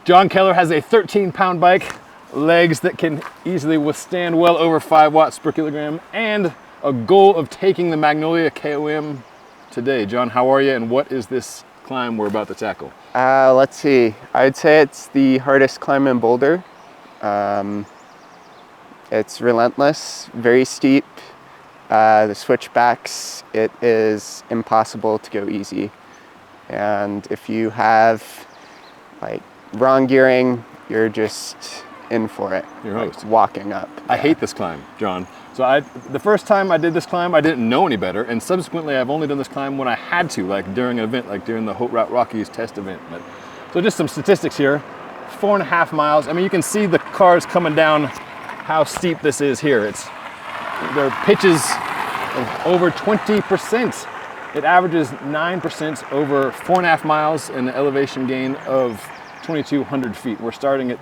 John Keller has a 13-pound bike, legs that can easily withstand well over 5 watts per kilogram, and a goal of taking the Magnolia KOM today. John, how are you, and what is this climb we're about to tackle? Let's see. I'd say it's the hardest climb in Boulder. It's relentless, very steep. The switchbacks, it is impossible to go easy. And if you have like wrong gearing, you're just in for it. Your host. Walking up. I hate this climb, John. So the first time I did this climb, I didn't know any better, and subsequently I've only done this climb when I had to, like during an event, like during the Hot Route Rockies test event. So just some statistics here. 4.5 miles. I mean, you can see the cars coming down how steep this is here. There are pitches of over 20%. It averages 9% over 4.5 miles and an elevation gain of 2,200 feet. We're starting at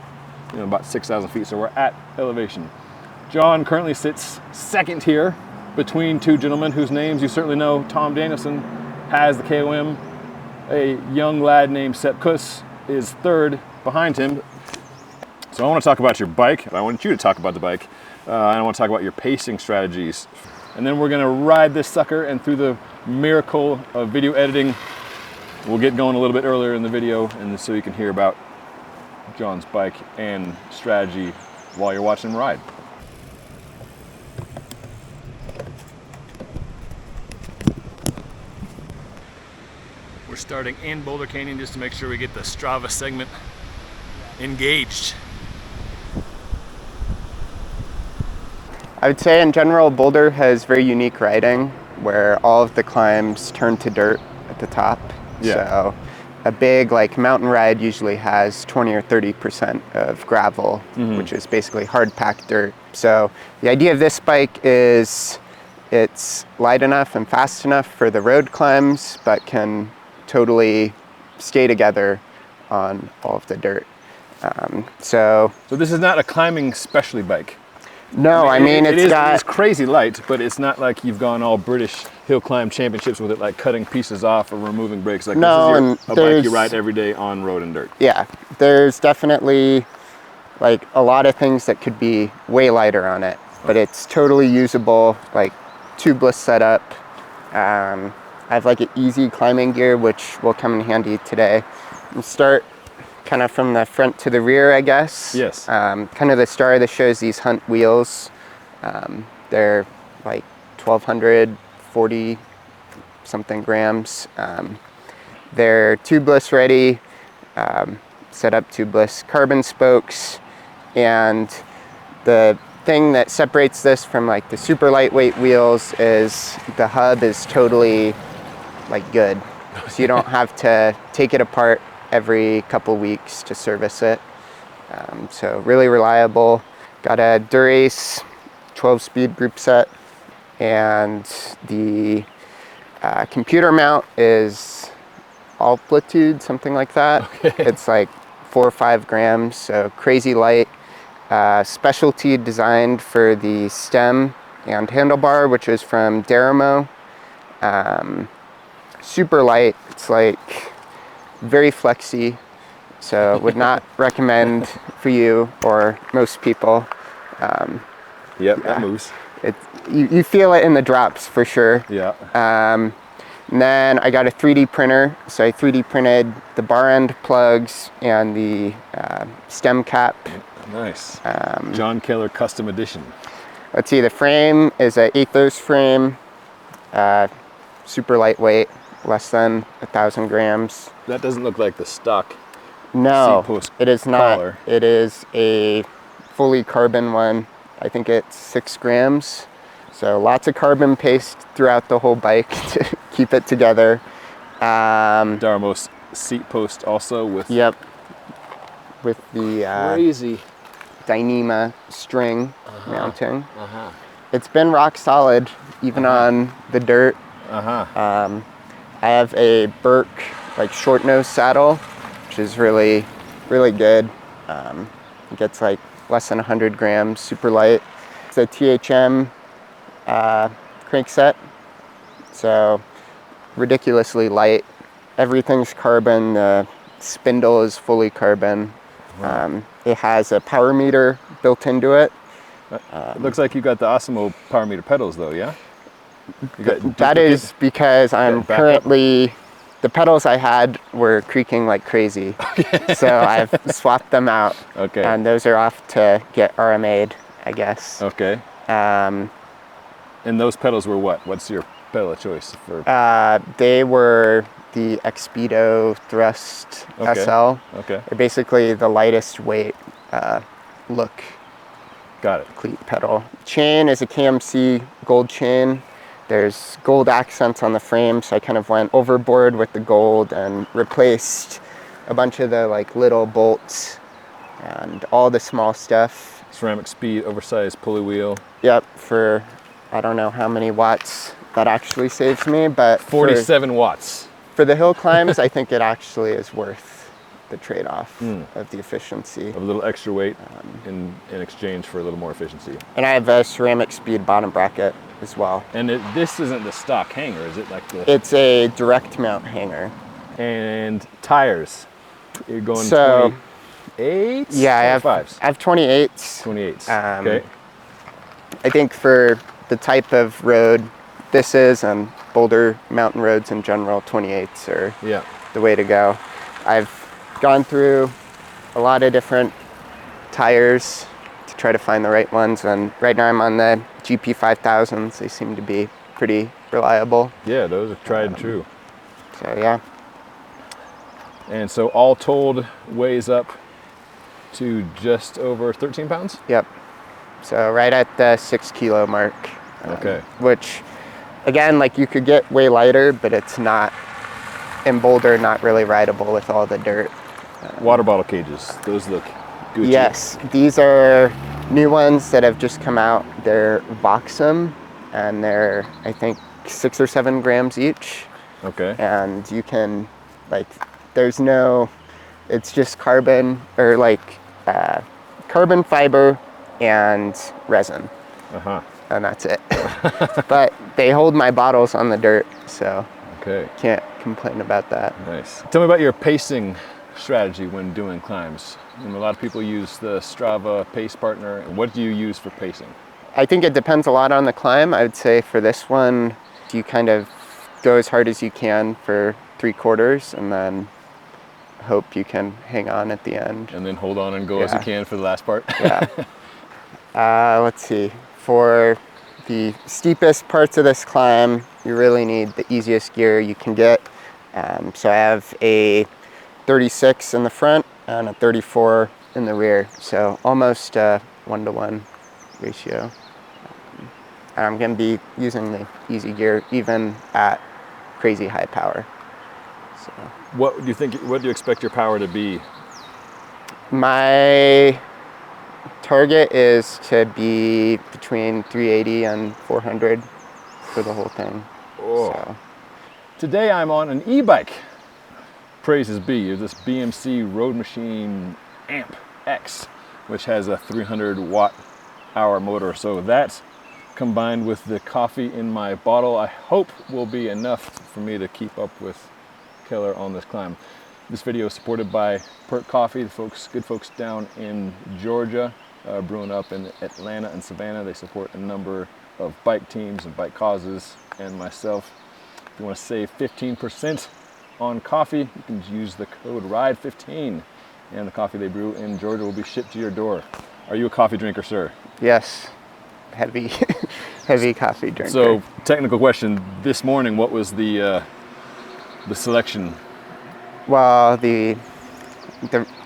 about 6,000 feet, so we're at elevation. John currently sits second here between two gentlemen whose names you certainly know. Tom Danielson has the KOM. A young lad named Sepp Kuss is third behind him. So I want to talk about your bike. I want you to talk about the bike. And I want to talk about your pacing strategies. And then we're going to ride this sucker, and through the miracle of video editing, we'll get going a little bit earlier in the video, and so you can hear about John's bike and strategy while you're watching him ride. We're starting in Boulder Canyon just to make sure we get the Strava segment engaged. I would say in general, Boulder has very unique riding where all of the climbs turn to dirt at the top. Yeah. So a big mountain ride usually has 20 or 30% of gravel, which is basically hard packed dirt. So the idea of this bike is it's light enough and fast enough for the road climbs, but can totally stay together on all of the dirt. So this is not a climbing specialty bike. No, I mean it's crazy light, but it's not like you've gone all British hill climb championships with it, like cutting pieces off or removing brakes. Like no, this is a bike you ride every day on road and dirt. Yeah, there's definitely a lot of things that could be way lighter on it, but it's totally usable, tubeless setup. I have an easy climbing gear, which will come in handy today. We'll start kind of from the front to the rear, I guess. Yes. Kind of the star of the show is these Hunt wheels. They're 1,240 something grams. They're tubeless ready, set up tubeless carbon spokes. And the thing that separates this from the super lightweight wheels is the hub is totally good. So you don't have to take it apart every couple weeks to service it. So really reliable. Got a Durace 12-speed group set, and the computer mount is Amplitude, something like that. Okay. It's 4 or 5 grams, so crazy light. Specialty designed for the stem and handlebar, which is from Deramo. Super light. It's very flexy, so would not recommend for you or most people. That moves. You feel it in the drops for sure. Yeah. And then I got a 3D printer, so I 3D printed the bar end plugs and the stem cap. Nice. John Keller custom edition. Let's see, the frame is an Athos frame, super lightweight, less than 1,000 grams. That doesn't look like the stock. No, it is not. Collar. It is a fully carbon one. I think it's 6 grams. So lots of carbon paste throughout the whole bike to keep it together. Darmo's seat post also with. Yep. With the crazy Dyneema string mounting. It's been rock solid, even on the dirt. I have a Burke short nose saddle, which is really, really good. It gets less than 100 grams, super light. It's a THM crankset, so ridiculously light. Everything's carbon. The spindle is fully carbon. It has a power meter built into it. It looks like you got the Osmo power meter pedals though, yeah? That is because I'm backup? currently, the pedals I had were creaking like crazy. So I've swapped them out. Okay. And those are off to get RMA'd, I guess. Okay. And those pedals were what? What's your pedal of choice for? They were the Expedo Thrust SL. Okay. They're basically the lightest weight look. Got it. Cleat pedal. Chain is a KMC gold chain. There's gold accents on the frame, so I kind of went overboard with the gold and replaced a bunch of the like little bolts and all the small stuff. Ceramic speed, oversized pulley wheel. Yep, for I don't know how many watts that actually saves me, but 47 watts. For the hill climbs, I think it actually is worth the trade-off of the efficiency. Of a little extra weight in exchange for a little more efficiency. And I have a ceramic speed bottom bracket as well. And this isn't the stock hanger, is it? Like the? It's a direct mount hanger. And tires. You're going 28? Yeah, I have 28s. 28s. Okay. I think for the type of road this is, and Boulder mountain roads in general, 28s are the way to go. I've gone through a lot of different tires to try to find the right ones, and right now I'm on the GP 5000s. They seem to be pretty reliable. Yeah, those are tried and true. So yeah. And so all told weighs up to just over 13 pounds? Yep. So right at the 6 kilo mark. Okay. Which, again, like you could get way lighter, but it's not, in Boulder, not really rideable with all the dirt. Water bottle cages, those look Gucci. Yes, these are new ones that have just come out. They're Voxum, and they're, I think, 6 or 7 grams each. Okay. And you can, like, there's no, it's just carbon, or like carbon fiber and resin. And that's it. But they hold my bottles on the dirt, so can't complain about that. Nice. Tell me about your pacing strategy when doing climbs. A lot of people use the Strava pace partner. What do you use for pacing? I think it depends a lot on the climb. I would say for this one, you kind of go as hard as you can for 3/4 and then hope you can hang on at the end. And then hold on and go as you can for the last part? Let's see. For the steepest parts of this climb, you really need the easiest gear you can get. So I have a 36 in the front and a 34 in the rear. So almost a 1-to-1 ratio. And I'm going to be using the easy gear even at crazy high power. So. What do you think? What do you expect your power to be? My target is to be between 380 and 400 for the whole thing. So. Today I'm on an e-bike. Praises be, this BMC Road Machine Amp X, which has a 300 watt-hour motor. So that, combined with the coffee in my bottle, I hope will be enough for me to keep up with Keller on this climb. This video is supported by Perk Coffee, the good folks down in Georgia, brewing up in Atlanta and Savannah. They support a number of bike teams and bike causes, and myself. If you want to save 15% on coffee, you can use the code RIDE15, and the coffee they brew in Georgia will be shipped to your door. Are you a coffee drinker, sir? Yes, heavy coffee drinker. So, technical question, this morning, what was the selection? Well, the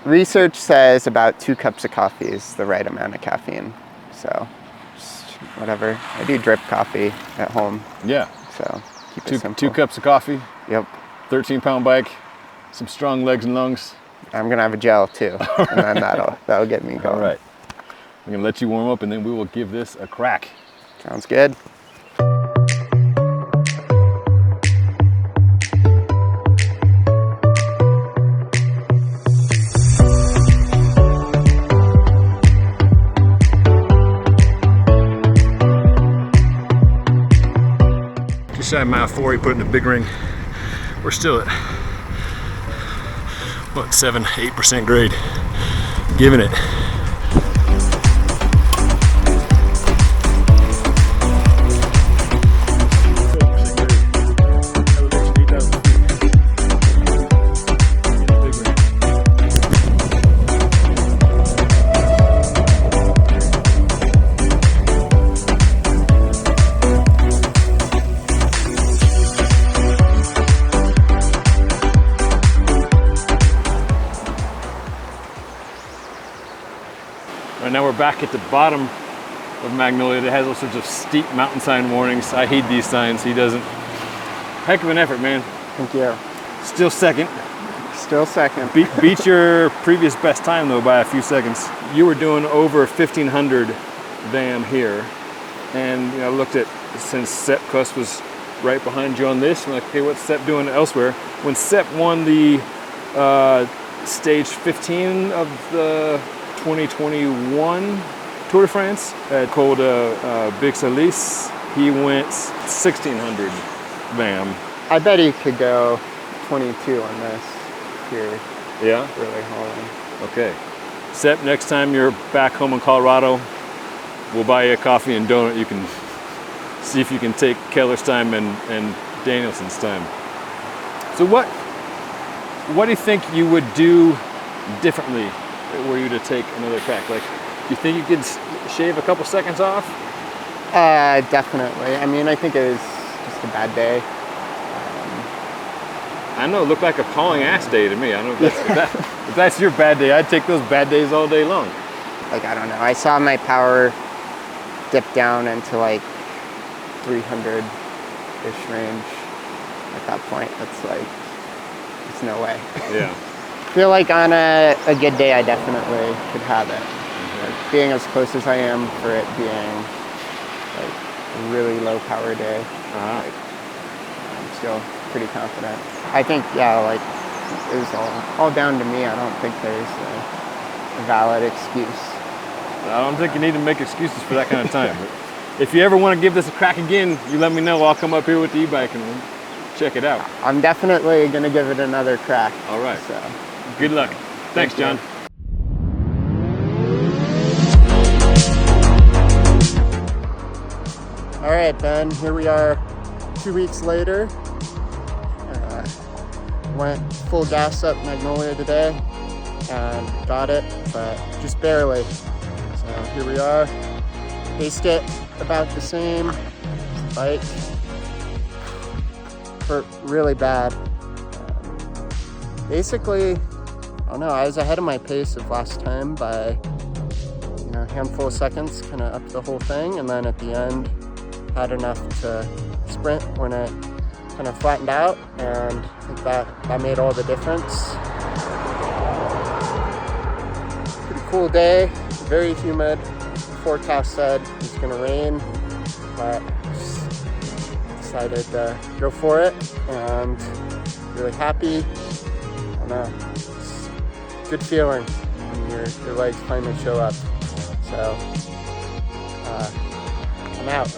research says about 2 cups of coffee is the right amount of caffeine. So, just whatever. I do drip coffee at home. Yeah. So, keep it simple. 2 cups of coffee. Yep. 13-pound bike, some strong legs and lungs. I'm gonna have a gel too, and then that'll get me going. All right. I'm gonna let you warm up, and then we will give this a crack. Sounds good. Just shy of mile 4, you put it in a big ring. We're still at, what, 7-8% grade. giving it. Right now we're back at the bottom of Magnolia that has all sorts of steep mountain sign warnings. I hate these signs. He doesn't. Heck of an effort, man. Thank you. Still second. Still second. Beat your previous best time though by a few seconds. You were doing over 1,500 VAM here, and I looked at, since Sepp Kuss was right behind you on this, I'm like, okay, what's Sepp doing elsewhere? When Sepp won the stage 15 of the 2021 Tour de France at Col de Big Salis, he went 1,600 VAM. I bet he could go 22 on this here. Yeah? Really hauling. Okay. Sepp, next time you're back home in Colorado, we'll buy you a coffee and donut. You can see if you can take Keller's time and Danielson's time. So what do you think you would do differently were you to take another crack? Like, do you think you could shave a couple seconds off? Definitely. I mean, I think it was just a bad day. I know, it looked like a pawing ass day to me. I don't know if that's your bad day. I'd take those bad days all day long. Like, I don't know. I saw my power dip down into like 300-ish range at that point. That's like, there's no way. Yeah. I feel like on a good day, I definitely could have it. Like, being as close as I am for it being like a really low power day, like, I'm still pretty confident. I think, yeah, like, it was all down to me. I don't think there's a valid excuse. I don't think you need to make excuses for that kind of time. But if you ever want to give this a crack again, you let me know. I'll come up here with the e-bike and we'll check it out. I'm definitely going to give it another crack. All right. So. Good luck. Thanks, John. All right, Ben, here we are 2 weeks later. Went full gas up Magnolia today and got it, but just barely. So here we are. Paced it about the same. Bike hurt really bad. Basically, I don't know, I was ahead of my pace of last time by a handful of seconds, kind of up the whole thing, and then at the end had enough to sprint when it kind of flattened out, and I think that made all the difference. Pretty cool day, very humid. The forecast said it's gonna rain, but just decided to go for it, and really happy. I don't know, it's a good feeling when your legs finally show up. So, I'm out.